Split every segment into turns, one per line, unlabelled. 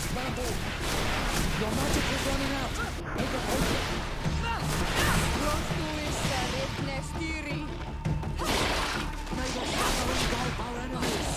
scramble! Your magic is running out! Make a potion! May the shadow engulf our enemies!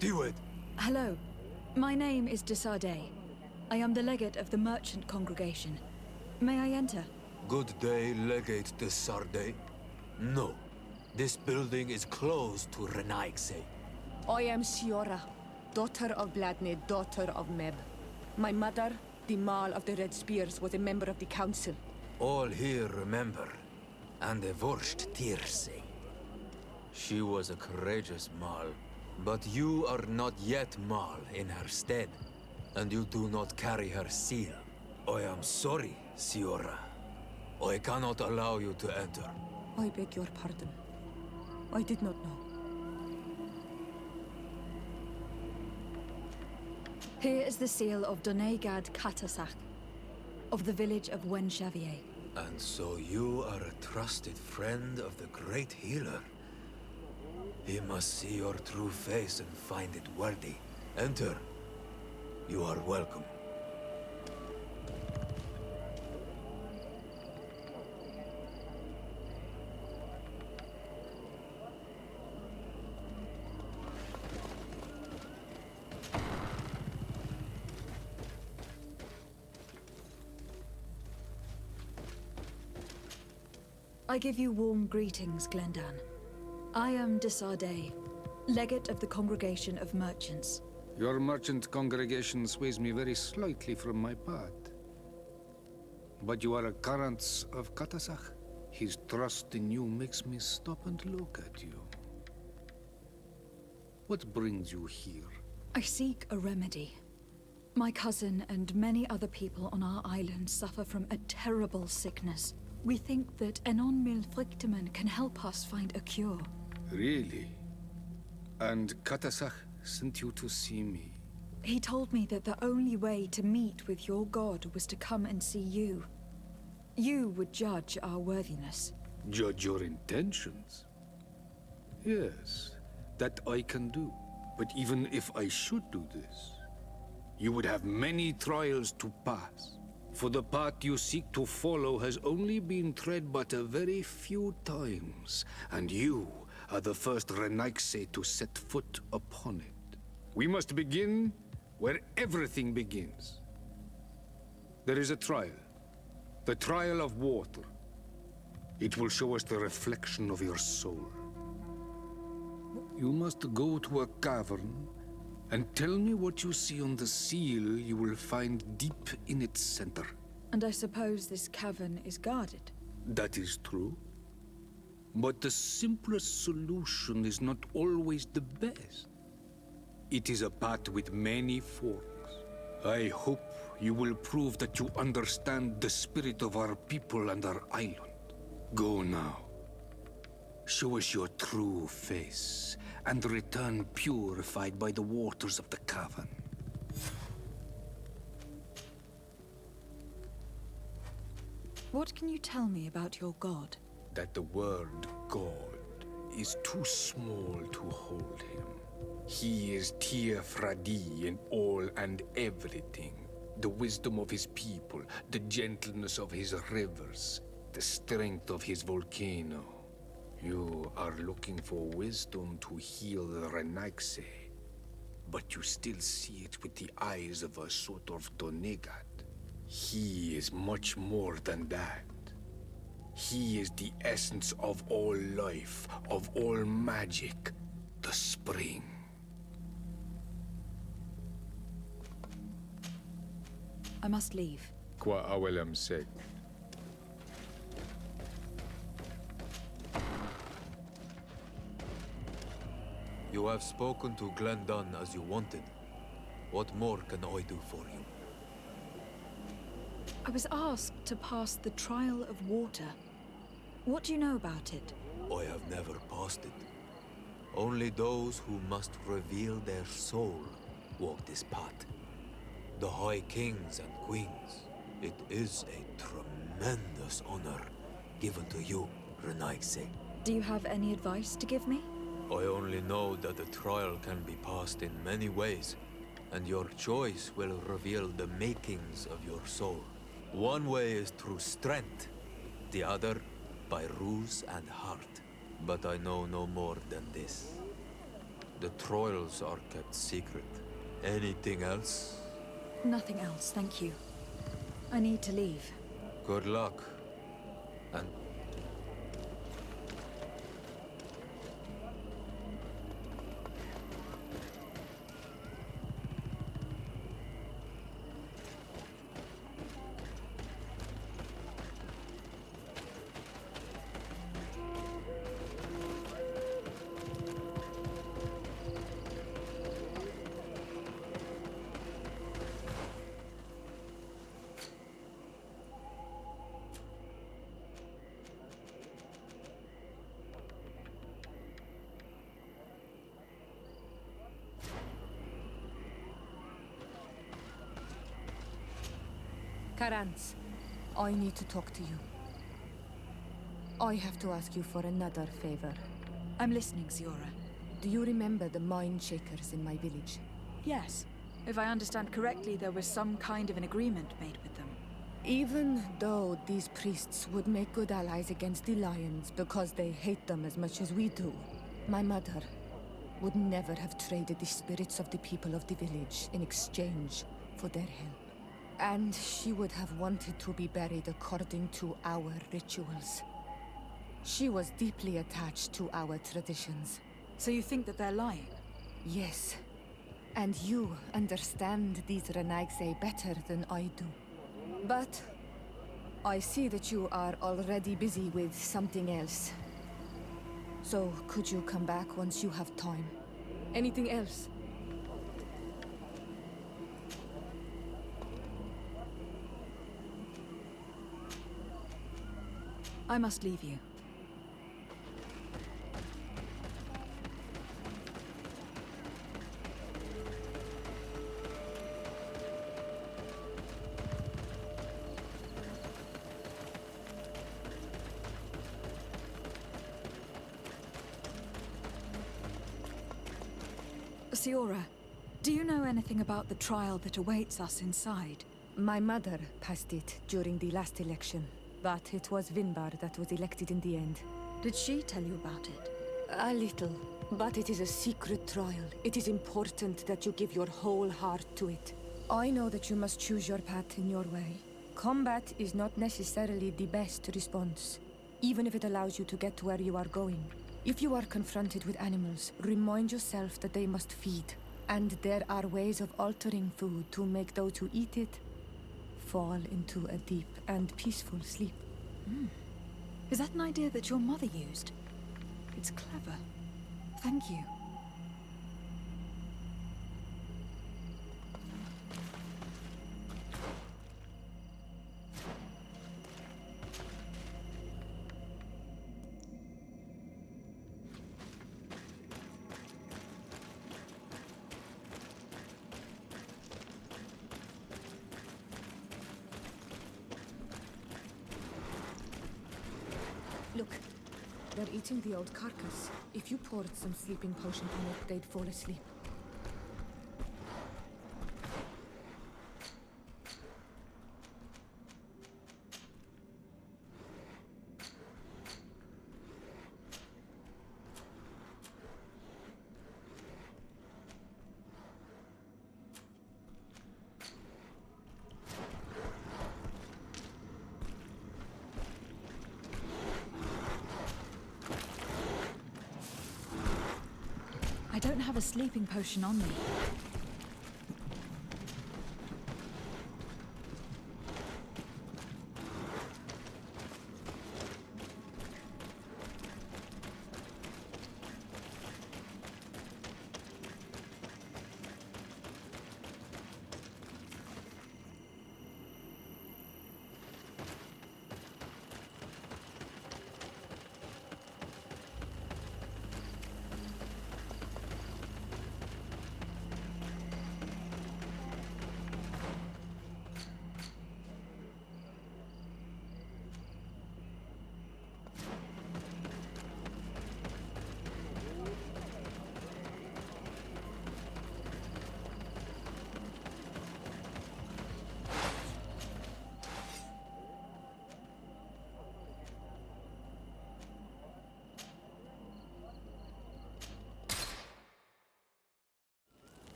Do it!
Hello. My name is Desardet. I am the legate of the merchant congregation. May I enter?
Good day, Legate de Sarde. No. This building is closed to Renaigse.
I am Siora, daughter of Bladne, daughter of Meb. My mother, the Mall of the Red Spears, was a member of the council.
All here remember, and the worst Tirse. She was a courageous Mal, but you are not yet Mal in her stead, and you do not carry her seal. I am sorry, Siora. I cannot allow you to enter.
I beg your pardon. I did not know.
Here is the seal of Donegad Katasach, of the village of Wenxavier.
And so you are a trusted friend of the great healer. He must see your true face and find it worthy. Enter. You are welcome.
I give you warm greetings, Glendan. I am Desardet, legate of the Congregation of Merchants.
Your merchant congregation sways me very slightly from my path. But you are a current of Katasach. His trust in you makes me stop and look at you. What brings you here?
I seek a remedy. My cousin and many other people on our island suffer from a terrible sickness. We think that Enon Milfrictiman can help us find a cure.
Really? And Katasach sent you to see me?
He told me that the only way to meet with your god was to come and see you. You would judge our worthiness.
Judge your intentions? Yes, that I can do. But even if I should do this, you would have many trials to pass. For the path you seek to follow has only been tread but a very few times, and you are the first Renaigse to set foot upon it. We must begin where everything begins. There is a trial. The trial of water. It will show us the reflection of your soul. You must go to a cavern and tell me what you see on the seal you will find deep in its center.
And I suppose this cavern is guarded.
That is true. But the simplest solution is not always the best. It is a path with many forks. I hope you will prove that you understand the spirit of our people and our island. Go now. Show us your true face, and return purified by the waters of the cavern.
What can you tell me about your god?
That the word God is too small to hold him. He is Tir Fradi in all and everything. The wisdom of his people, the gentleness of his rivers, the strength of his volcano. You are looking for wisdom to heal the Renaigse, but you still see it with the eyes of a sort of Donegat. He is much more than that. He is the essence of all life, of all magic, the spring.
I must leave.
Qua awelem said.
You have spoken to Glendan as you wanted. What more can I do for you?
I was asked to pass the trial of water. What do you know about it?
I have never passed it. Only those who must reveal their soul walk this path. The High Kings and Queens. It is a tremendous honor given to you, Renaigse.
Do you have any advice to give me?
I only know that the trial can be passed in many ways, and your choice will reveal the makings of your soul. One way is through strength, the other by ruse and heart. But I know no more than this. The trials are kept secret. Anything else?
Nothing else, thank you. I need to leave.
Good luck. And
Karans, I need to talk to you. I have to ask you for another favor.
I'm listening, Ziora.
Do you remember the mine shakers in my village?
Yes. If I understand correctly, there was some kind of an agreement made with them.
Even though these priests would make good allies against the lions because they hate them as much as we do, my mother would never have traded the spirits of the people of the village in exchange for their help. And she would have wanted to be buried according to our rituals. She was deeply attached to our traditions.
So you think that they're lying?
Yes. And you understand these Renagse better than I do. But I see that you are already busy with something else. So could you come back once you have time? Anything else?
I must leave you. Siora, do you know anything about the trial that awaits us inside?
My mother passed it during the last election, but it was Vinbar that was elected in the end.
Did she tell you about it?
A little, but it is a secret trial. It is important that you give your whole heart to it. I know that you must choose your path in your way. Combat is not necessarily the best response, even if it allows you to get to where you are going. If you are confronted with animals, remind yourself that they must feed, and there are ways of altering food to make those who eat it fall into a deep and peaceful sleep.
Is that an idea that your mother used? It's clever. Thank you.
Look, they're eating the old carcass. If you poured some sleeping potion on it, they'd fall asleep.
I don't have a sleeping potion on me.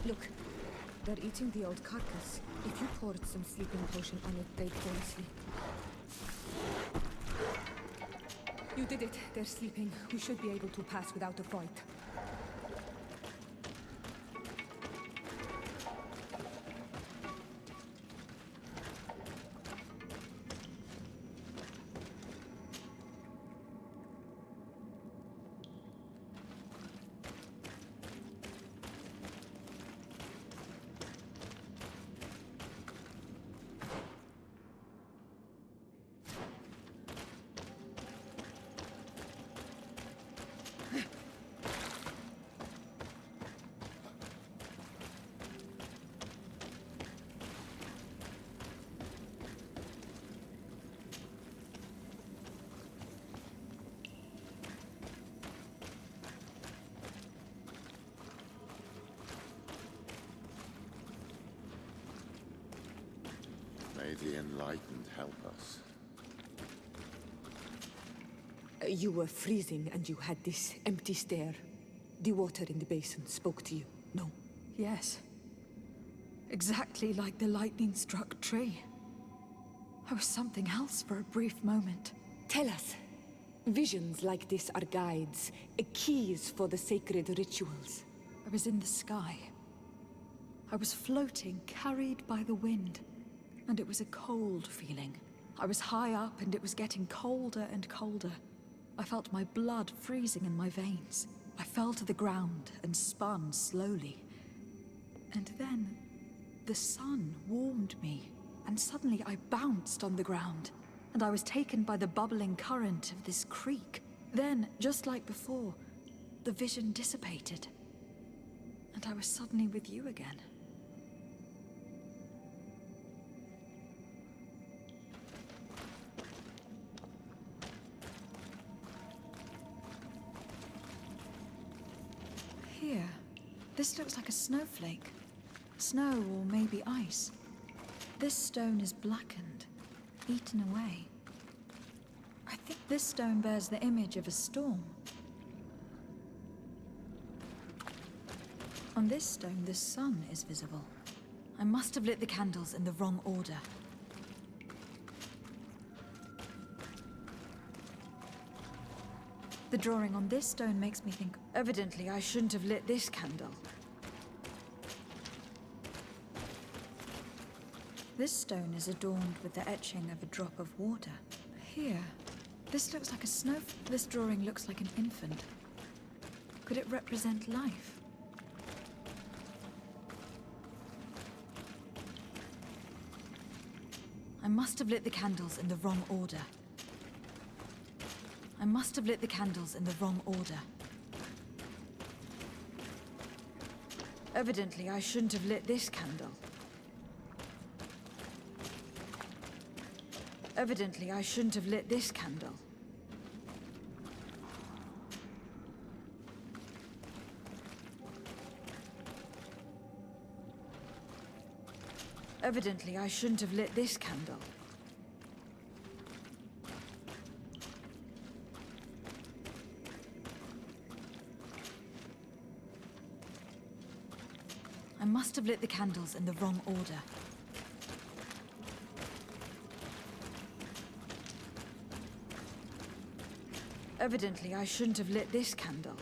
Look, they're eating the old carcass. If you poured some sleeping potion on it, they'd fall asleep. You did it. They're sleeping. We should be able to pass without a fight.
May the Enlightened help us.
You were freezing and you had this empty stare. The water in the basin spoke to you, no?
Yes. Exactly like the lightning-struck tree. I was something else for a brief moment.
Tell us. Visions like this are guides, keys for the sacred rituals.
I was in the sky. I was floating, carried by the wind. And it was a cold feeling. I was high up and it was getting colder and colder. I felt my blood freezing in my veins. I fell to the ground and spun slowly. And then, the sun warmed me, and suddenly I bounced on the ground, and I was taken by the bubbling current of this creek. Then, just like before, the vision dissipated, and I was suddenly with you again. Here, this looks like a snowflake. Snow or maybe ice. This stone is blackened, eaten away. I think this stone bears the image of a storm. On this stone, the sun is visible. I must have lit the candles in the wrong order. The drawing on this stone makes me think, evidently I shouldn't have lit this candle. This stone is adorned with the etching of a drop of water. Here, this looks like a snow. This drawing looks like an infant. Could it represent life? I must have lit the candles in the wrong order. I must have lit the candles in the wrong order. Evidently, I shouldn't have lit this candle. Evidently, I shouldn't have lit this candle. Evidently, I shouldn't have lit this candle. I must have lit the candles in the wrong order. Evidently, I shouldn't have lit this candle.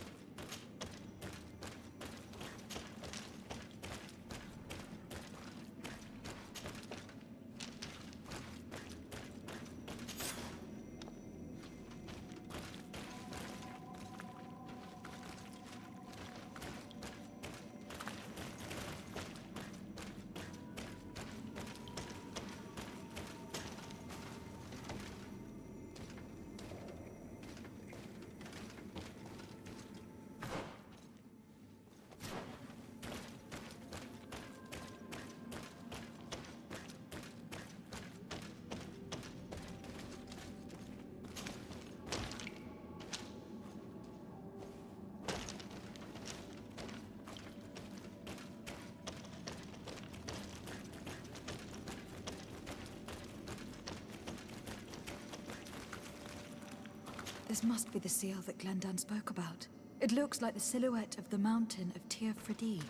This must be the seal that Glendan spoke about. It looks like the silhouette of the mountain of Tir Fredi,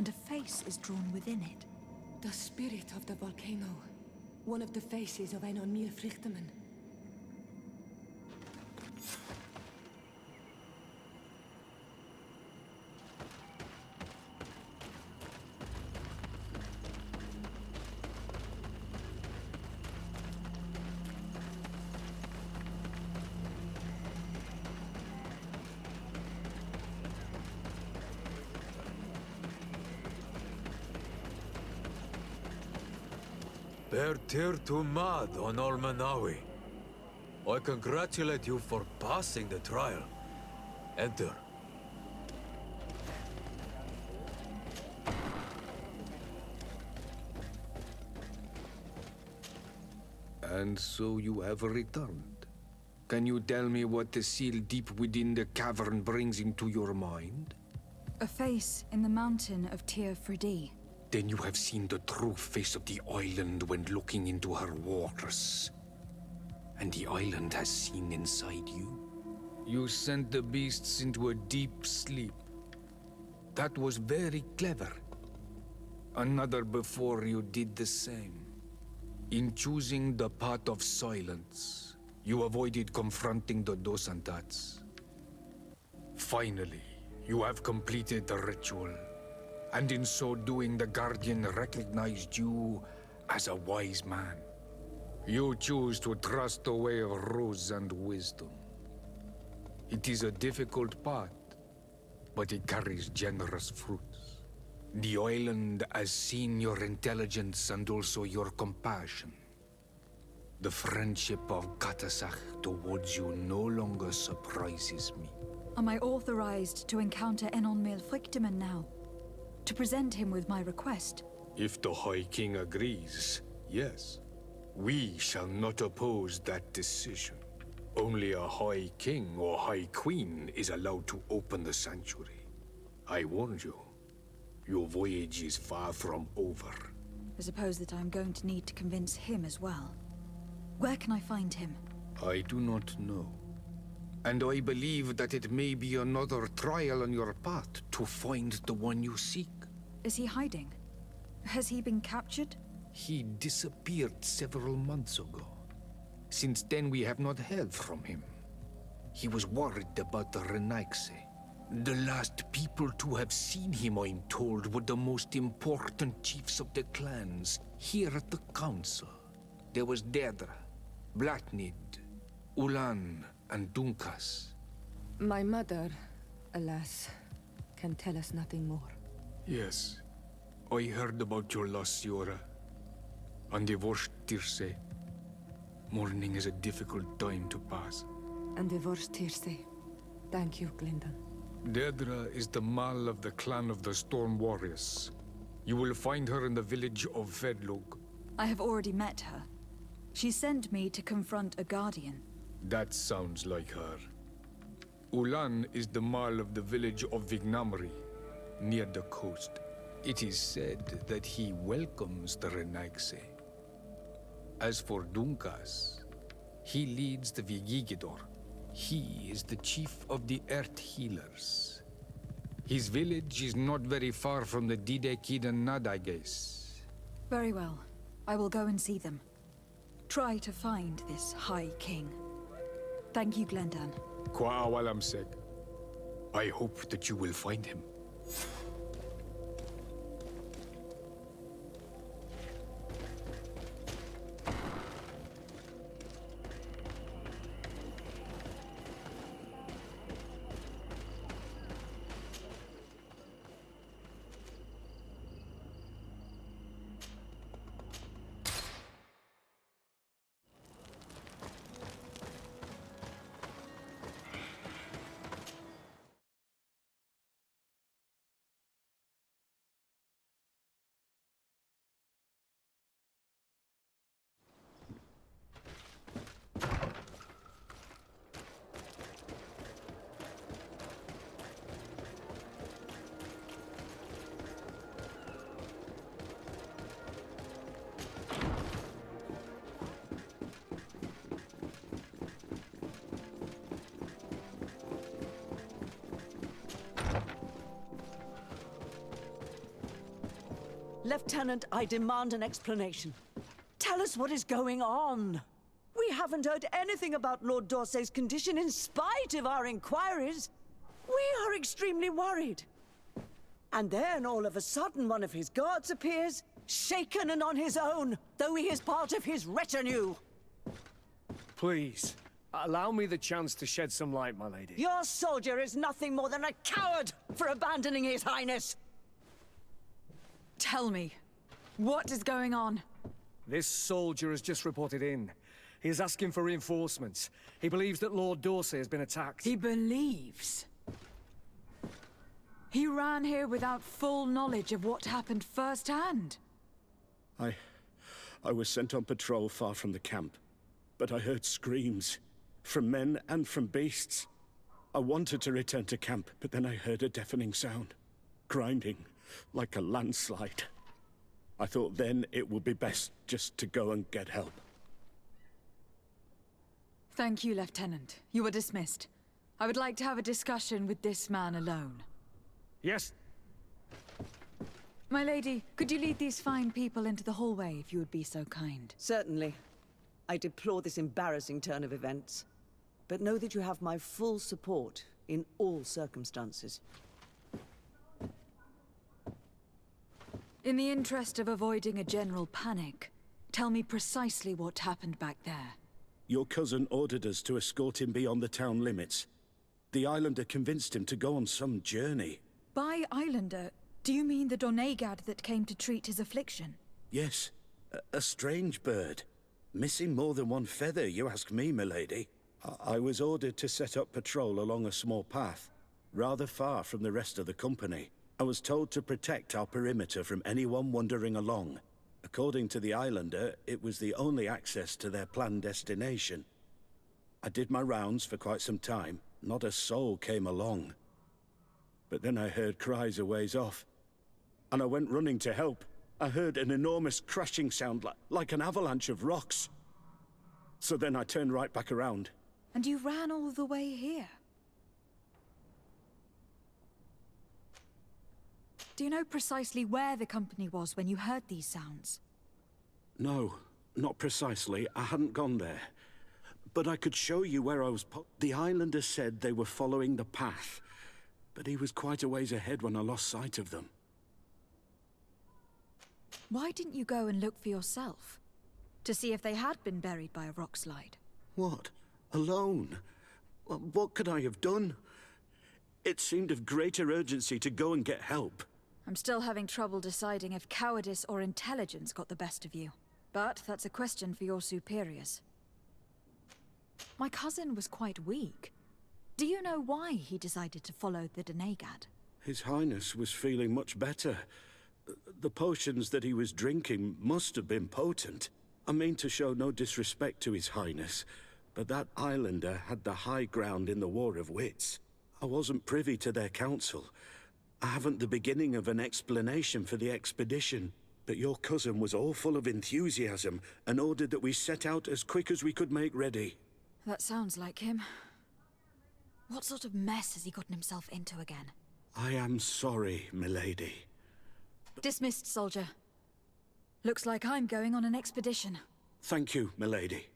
and a face is drawn within it.
The spirit of the volcano. One of the faces of Einon Mil-Frichtemann.
Ber tir to mad on Olmanawi. I congratulate you for passing the trial. Enter.
And so you have returned. Can you tell me what the seal deep within the cavern brings into your mind?
A face in the mountain of Tir Fridi.
Then you have seen the true face of the island when looking into her waters. And the island has seen inside you. You sent the beasts into a deep sleep. That was very clever. Another before you did the same. In choosing the path of silence, you avoided confronting the Dosantats. Finally, you have completed the ritual. And in so doing, the Guardian recognized you as a wise man. You choose to trust the way of rules and wisdom. It is a difficult path, but it carries generous fruits. The island has seen your intelligence and also your compassion. The friendship of Katasach towards you no longer surprises me.
Am I authorized to encounter Enon Mil-Frichtemann now? To present him with my request?
If the High King agrees, yes. We shall not oppose that decision. Only a High King or High Queen is allowed to open the sanctuary. I warned you. Your voyage is far from over.
I suppose that I'm going to need to convince him as well. Where can I find him?
I do not know. And I believe that it may be another trial on your path to find the one you seek.
Is he hiding? Has he been captured?
He disappeared several months ago. Since then, we have not heard from him. He was worried about the Renaigse. The last people to have seen him, I'm told, were the most important chiefs of the clans here at the council. There was Deirdre, Blatnid, Ulan, and Dunkas.
My mother, alas, can tell us nothing more.
Yes, I heard about your loss, Yora. And divorced Tirce. Mourning is a difficult time to pass.
And divorced Tirce. Thank you, Glyndon.
Deirdre is the Mal of the clan of the Storm Warriors. You will find her in the village of Vedlug.
I have already met her. She sent me to confront a guardian.
That sounds like her. Ulan is the Mal of the village of Vignamri, near the coast. It is said that he welcomes the Renaigse. As for Dunkas, he leads the Vigigidor. He is the chief of the Earth Healers. His village is not very far from the Didekid and Nadages.
Very well. I will go and see them. Try to find this High King. Thank you, Glendan.
Kwa awalamsek. I hope that you will find him.
Lieutenant, I demand an explanation. Tell us what is going on. We haven't heard anything about Lord D'Orsay's condition in spite of our inquiries. We are extremely worried. And then all of a sudden one of his guards appears, shaken and on his own, though he is part of his retinue.
Please, allow me the chance to shed some light, my lady.
Your soldier is nothing more than a coward for abandoning his highness.
Tell me, what is going on?
This soldier has just reported in. He is asking for reinforcements. He believes that Lord D'Orsay has been attacked.
He believes. He ran here without full knowledge of what happened firsthand.
I was sent on patrol far from the camp, but I heard screams, from men and from beasts. I wanted to return to camp, but then I heard a deafening sound, grinding, like a landslide. I thought then it would be best just to go and get help.
Thank you, Lieutenant. You are dismissed. I would like to have a discussion with this man alone.
Yes?
My lady, could you lead these fine people into the hallway if you would be so kind?
Certainly. I deplore this embarrassing turn of events. But know that you have my full support in all circumstances.
In the interest of avoiding a general panic, tell me precisely what happened back there.
Your cousin ordered us to escort him beyond the town limits. The islander convinced him to go on some journey.
By islander, do you mean the Donegad that came to treat his affliction?
Yes, a strange bird. Missing more than one feather, you ask me, milady. I was ordered to set up patrol along a small path, rather far from the rest of the company. I was told to protect our perimeter from anyone wandering along. According to the islander, it was the only access to their planned destination. I did my rounds for quite some time. Not a soul came along. But then I heard cries a ways off, and I went running to help. I heard an enormous crashing sound like an avalanche of rocks. So then I turned right back around.
And you ran all the way here? Do you know precisely where the company was when you heard these sounds?
No, not precisely. I hadn't gone there. But I could show you where I was. The islander said they were following the path, but he was quite a ways ahead when I lost sight of them.
Why didn't you go and look for yourself? To see if they had been buried by a rock slide?
What? Alone? What could I have done? It seemed of greater urgency to go and get help.
I'm still having trouble deciding if cowardice or intelligence got the best of you. But that's a question for your superiors. My cousin was quite weak. Do you know why he decided to follow the Donegad?
His Highness was feeling much better. The potions that he was drinking must have been potent. I mean to show no disrespect to His Highness, but that islander had the high ground in the War of Wits. I wasn't privy to their counsel. I haven't the beginning of an explanation for the expedition, but your cousin was all full of enthusiasm and ordered that we set out as quick as we could make ready.
That sounds like him. What sort of mess has he gotten himself into again?
I am sorry, milady.
Dismissed, soldier. Looks like I'm going on an expedition.
Thank you, milady.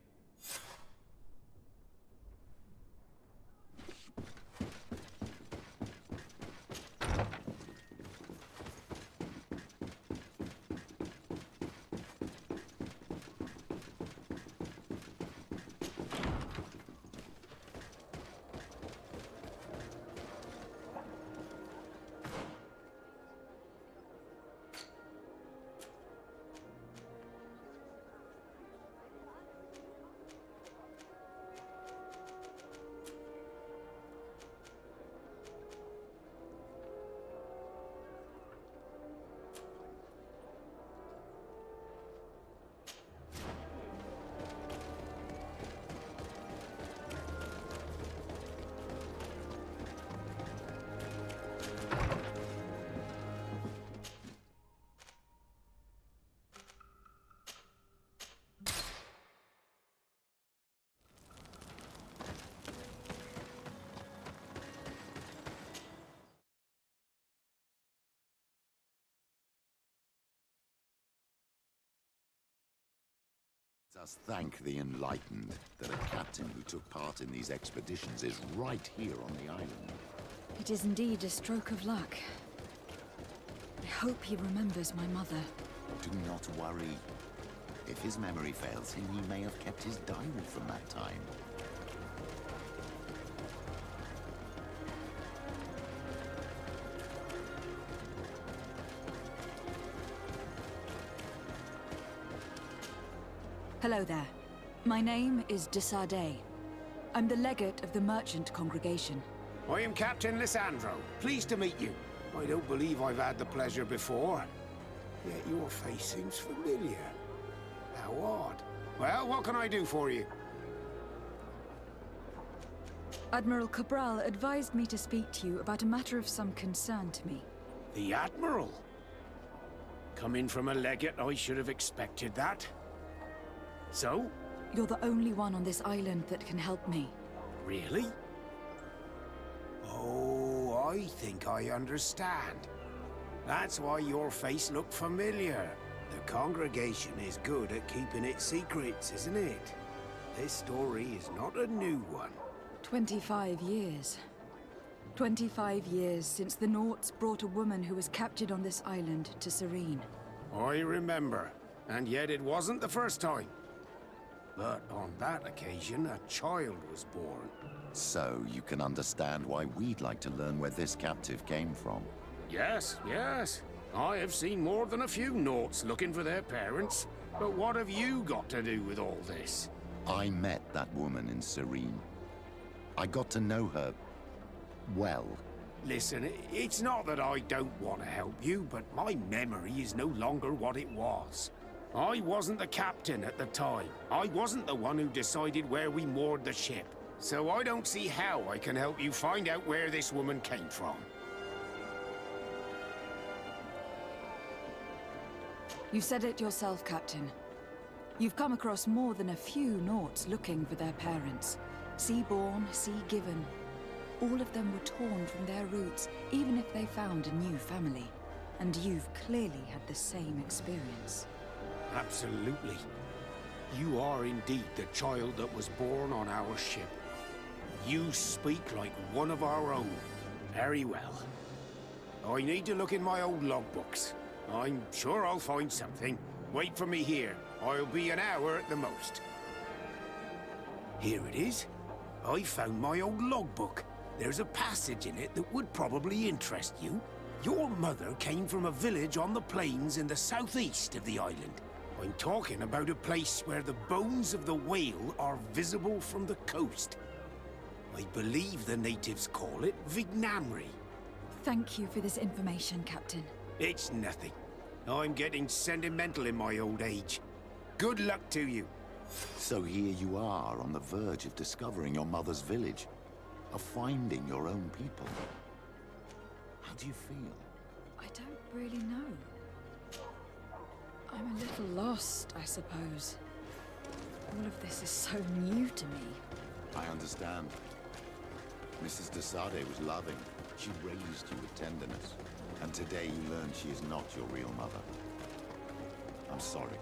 Us thank the enlightened that a captain who took part in these expeditions is right here on the island.
It is indeed a stroke of luck. I hope he remembers my mother.
Do not worry. If his memory fails him, he may have kept his diary from that time.
Hello there. My name is de Sardet. I'm the legate of the merchant congregation.
I am Captain Lysandro. Pleased to meet you. I don't believe I've had the pleasure before. Yet your face seems familiar. How odd. Well, what can I do for you?
Admiral Cabral advised me to speak to you about a matter of some concern to me.
The Admiral? Coming from a legate, I should have expected that. So?
You're the only one on this island that can help me.
Really? Oh, I think I understand. That's why your face looked familiar. The congregation is good at keeping its secrets, isn't it? This story is not a new one.
25 years. 25 years since the Nauts brought a woman who was captured on this island to Serene.
I remember, and yet it wasn't the first time. But on that occasion, a child was born.
So you can understand why we'd like to learn where this captive came from.
Yes, yes. I have seen more than a few Nauts looking for their parents. But what have you got to do with all this?
I met that woman in Serene. I got to know her well.
Listen, it's not that I don't want to help you, but my memory is no longer what it was. I wasn't the captain at the time. I wasn't the one who decided where we moored the ship. So I don't see how I can help you find out where this woman came from.
You said it yourself, Captain. You've come across more than a few Nauts looking for their parents. Sea-born, sea-given. All of them were torn from their roots, even if they found a new family. And you've clearly had the same experience.
Absolutely. You are indeed the child that was born on our ship. You speak like one of our own. Very well. I need to look in my old logbooks. I'm sure I'll find something. Wait for me here. I'll be an hour at the most. Here it is. I found my old logbook. There's a passage in it that would probably interest you. Your mother came from a village on the plains in the southeast of the island. I'm talking about a place where the bones of the whale are visible from the coast. I believe the natives call it Vignamri.
Thank you for this information, Captain.
It's nothing. I'm getting sentimental in my old age. Good luck to you.
So here you are on the verge of discovering your mother's village, of finding your own people. How do you feel?
I don't really know. I'm a little lost, I suppose. All of this is so new to me.
I understand. Mrs. de Sardet was loving. She raised you with tenderness. And today you learn she is not your real mother. I'm sorry.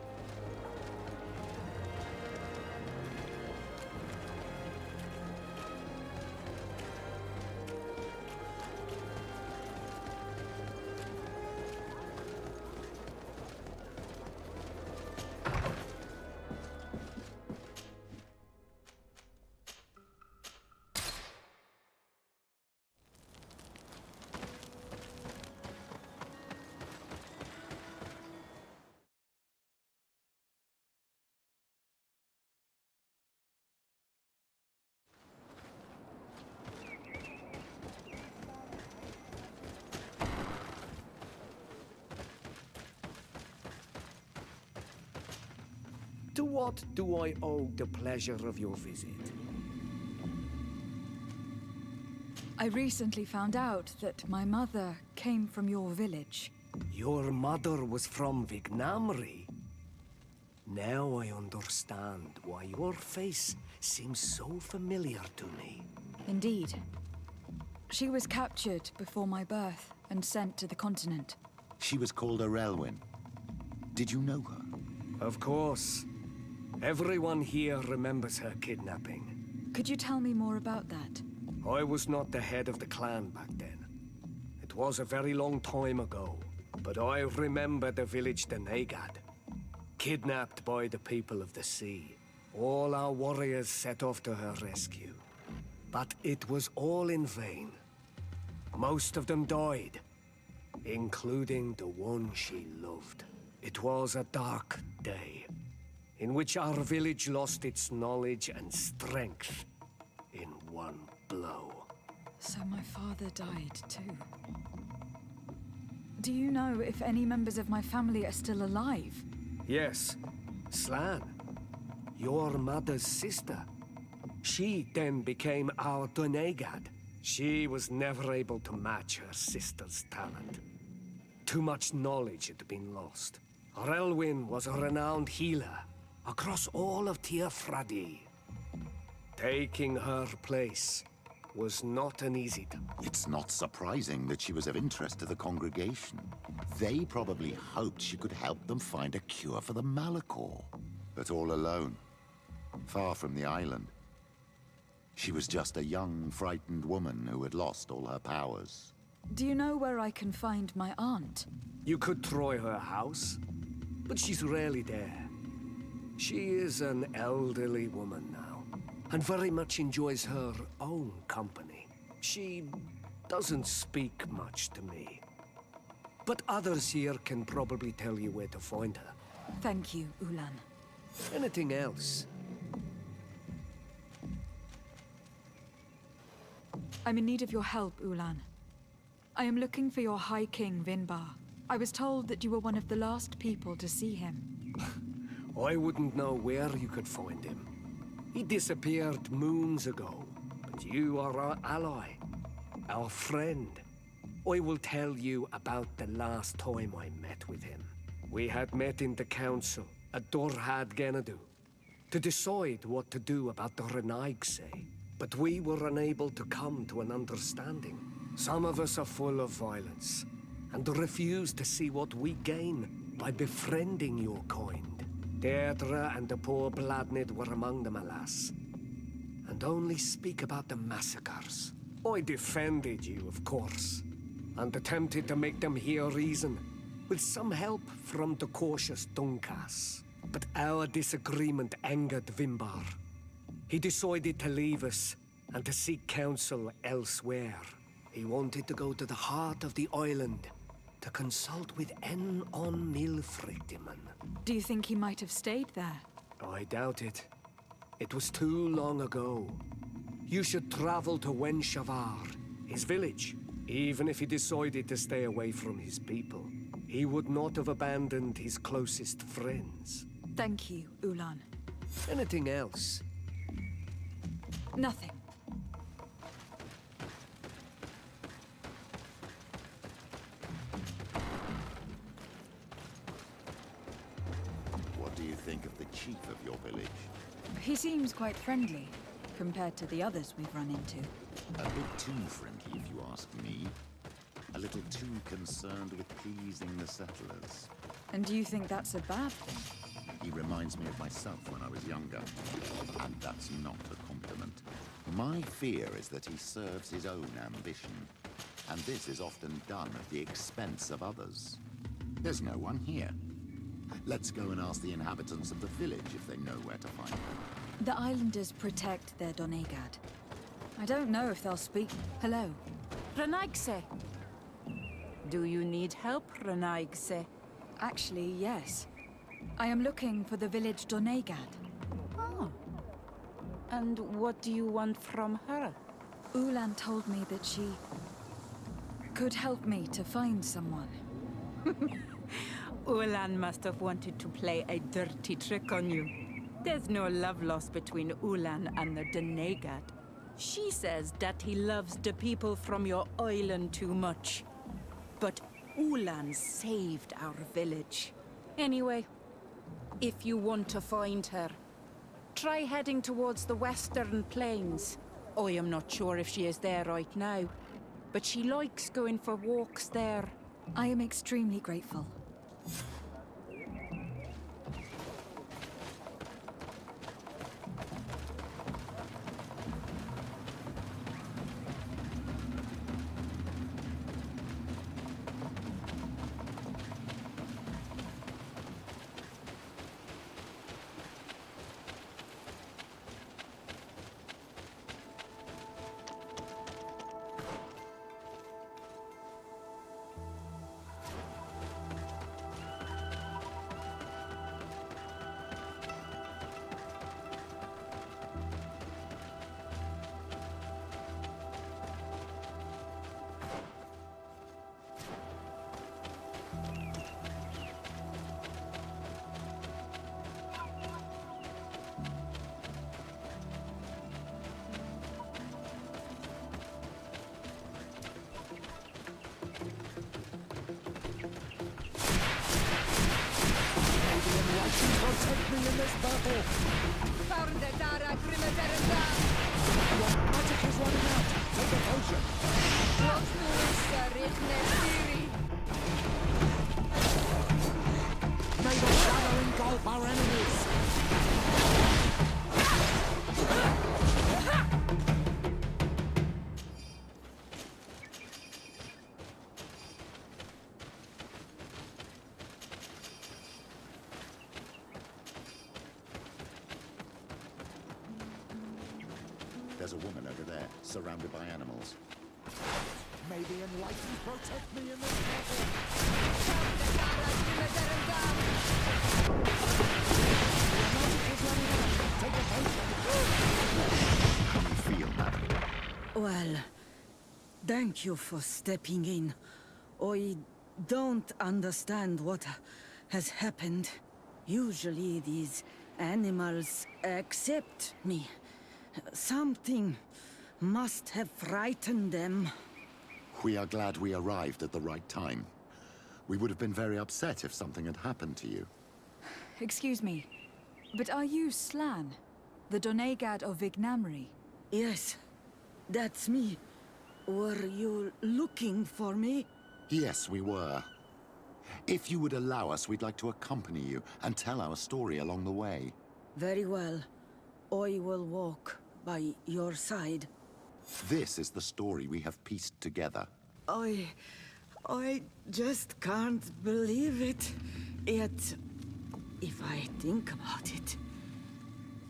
To what do I owe the pleasure of your visit?
I recently found out that my mother came from your village.
Your mother was from Vignamri. Now I understand why your face seems so familiar to me.
Indeed. She was captured before my birth and sent to the continent.
She was called Arelwyn. Did you know her?
Of course. Everyone here remembers her kidnapping.
Could you tell me more about that?
I was not the head of the clan back then. It was a very long time ago, but I remember the village Denegad. Kidnapped by the people of the sea. All our warriors set off to her rescue. But it was all in vain. Most of them died, including the one she loved. It was a dark day, in which our village lost its knowledge and strength in one blow.
So my father died too. Do you know if any members of my family are still alive?
Yes, Slan, your mother's sister. She then became our Donegad. She was never able to match her sister's talent. Too much knowledge had been lost. Relwyn was a renowned healer across all of Tirfradi. Taking her place was not an easy task.
It's not surprising that she was of interest to the congregation. They probably hoped she could help them find a cure for the Malachor. But all alone, far from the island. She was just a young, frightened woman who had lost all her powers.
Do you know where I can find my aunt?
You could try her house, but she's rarely there. She is an elderly woman now, and very much enjoys her own company. She doesn't speak much to me. But others here can probably tell you where to find her.
Thank you, Ulan.
Anything else?
I'm in need of your help, Ulan. I am looking for your High King, Vinbar. I was told that you were one of the last people to see him.
I wouldn't know where you could find him. He disappeared moons ago, but you are our ally, our friend. I will tell you about the last time I met with him. We had met in the council at Dorhad Genadu to decide what to do about the Renaigse, but we were unable to come to an understanding. Some of us are full of violence, and refuse to see what we gain by befriending your kind. Deirdre and the poor Bladnid were among them, alas, and only speak about the massacres. I defended you, of course, and attempted to make them hear reason, with some help from the cautious Dunkas. But our disagreement angered Vimbar. He decided to leave us and to seek counsel elsewhere. He wanted to go to the heart of the island to consult with on Milfrictiman.
Do you think he might have stayed there?
I doubt it. It was too long ago. You should travel to Wenshavar, his village. Even if he decided to stay away from his people, he would not have abandoned his closest friends.
Thank you, Ulan.
Anything else?
Nothing.
What do you think of the chief of your village?
He seems quite friendly, compared to the others we've run into.
A bit too friendly, if you ask me. A little too concerned with pleasing the settlers.
And do you think that's a bad thing?
He reminds me of myself when I was younger. And that's not a compliment. My fear is that he serves his own ambition. And this is often done at the expense of others. There's no one here. Let's go and ask the inhabitants of the village if they know where to find her.
The islanders protect their Donegad. I don't know if they'll speak. Hello.
Renaigse. Do you need help, Renaigse?
Actually, yes. I am looking for the village Donegad.
Oh. And what do you want from her?
Ulan told me that she could help me to find someone.
Ulan must have wanted to play a dirty trick on you. There's no love lost between Ulan and the Donegad. She says that he loves the people from your island too much. But Ulan saved our village. Anyway, if you want to find her, try heading towards the western plains. I am not sure if she is there right now, but she likes going for walks there.
I am extremely grateful.
Magic is running out. Take a potion. May the shadow engulf our enemies.
There's a woman over there, surrounded by animals.
May the enlightened protect me in this battle. Magic is running out. Take a potion.
How do you feel, madam?
Well, thank you for stepping in. I don't understand what has happened. Usually these animals accept me. Something must have frightened them.
We are glad we arrived at the right time. We would have been very upset if something had happened to you.
Excuse me, but are you Slan, the Donegad of Vignamri?
Yes, that's me. Were you looking for me?
Yes, we were. If you would allow us, we'd like to accompany you and tell our story along the way.
Very well. I will walk by your side.
This is the story we have pieced together.
I just can't believe it. Yet, if I think about it,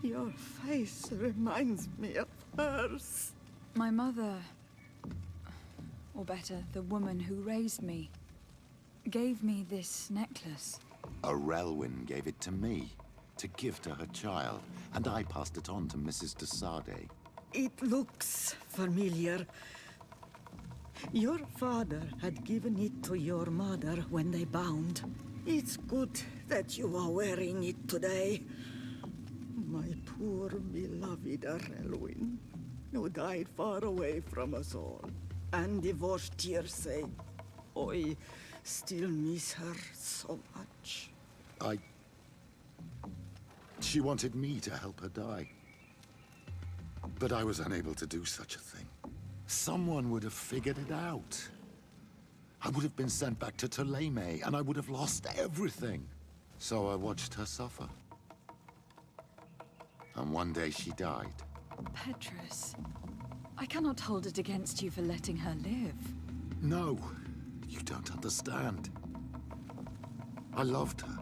your face reminds me of hers.
My mother, or better, the woman who raised me, gave me this necklace.
A Relwyn gave it to me, to give to her child, and I passed it on to Mrs. de Sade.
It looks familiar. Your father had given it to your mother when they bound. It's good that you are wearing it today. My poor beloved Relwyn, who died far away from us all, and divorced Tirce. I still miss her so much.
She wanted me to help her die. But I was unable to do such a thing. Someone would have figured it out. I would have been sent back to Ptolemy, and I would have lost everything. So I watched her suffer. And one day she died.
Petrus, I cannot hold it against you for letting her live.
No, you don't understand. I loved her.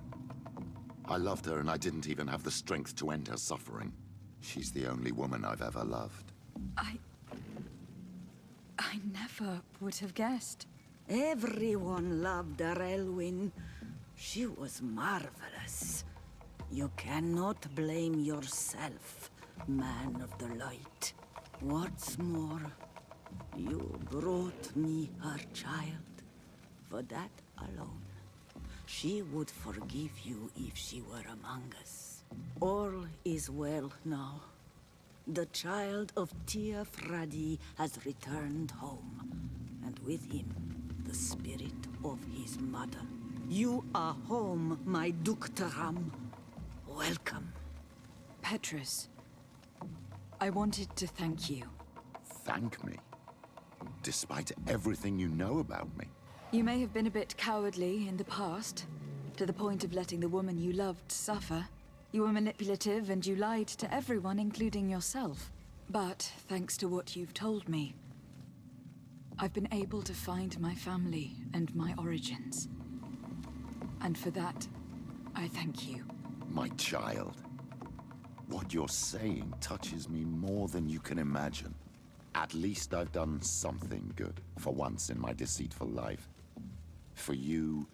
I loved her, and I didn't even have the strength to end her suffering. She's the only woman I've ever loved.
I never would have guessed.
Everyone loved Relwyn. She was marvelous. You cannot blame yourself, man of the light. What's more, you brought me her child. For that alone, she would forgive you if she were among us. All is well now. The child of Tia Fradi has returned home, and with him, the spirit of his mother. You are home, my Duktaram. Welcome.
Petrus, I wanted to thank you.
Thank me? Despite everything you know about me?
You may have been a bit cowardly in the past, to the point of letting the woman you loved suffer. You were manipulative and you lied to everyone, including yourself. But thanks to what you've told me, I've been able to find my family and my origins. And for that, I thank you.
My child. What you're saying touches me more than you can imagine. At least I've done something good, for once in my deceitful life. For you,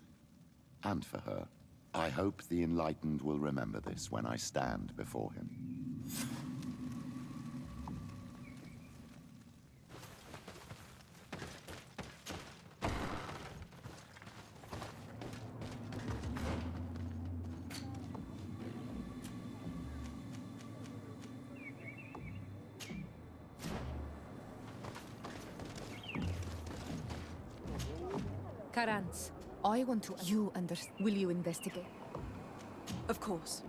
and for her. I hope the Enlightened will remember this when I stand before him.
Karantz, I want to... You understand. Will you investigate?
Of course.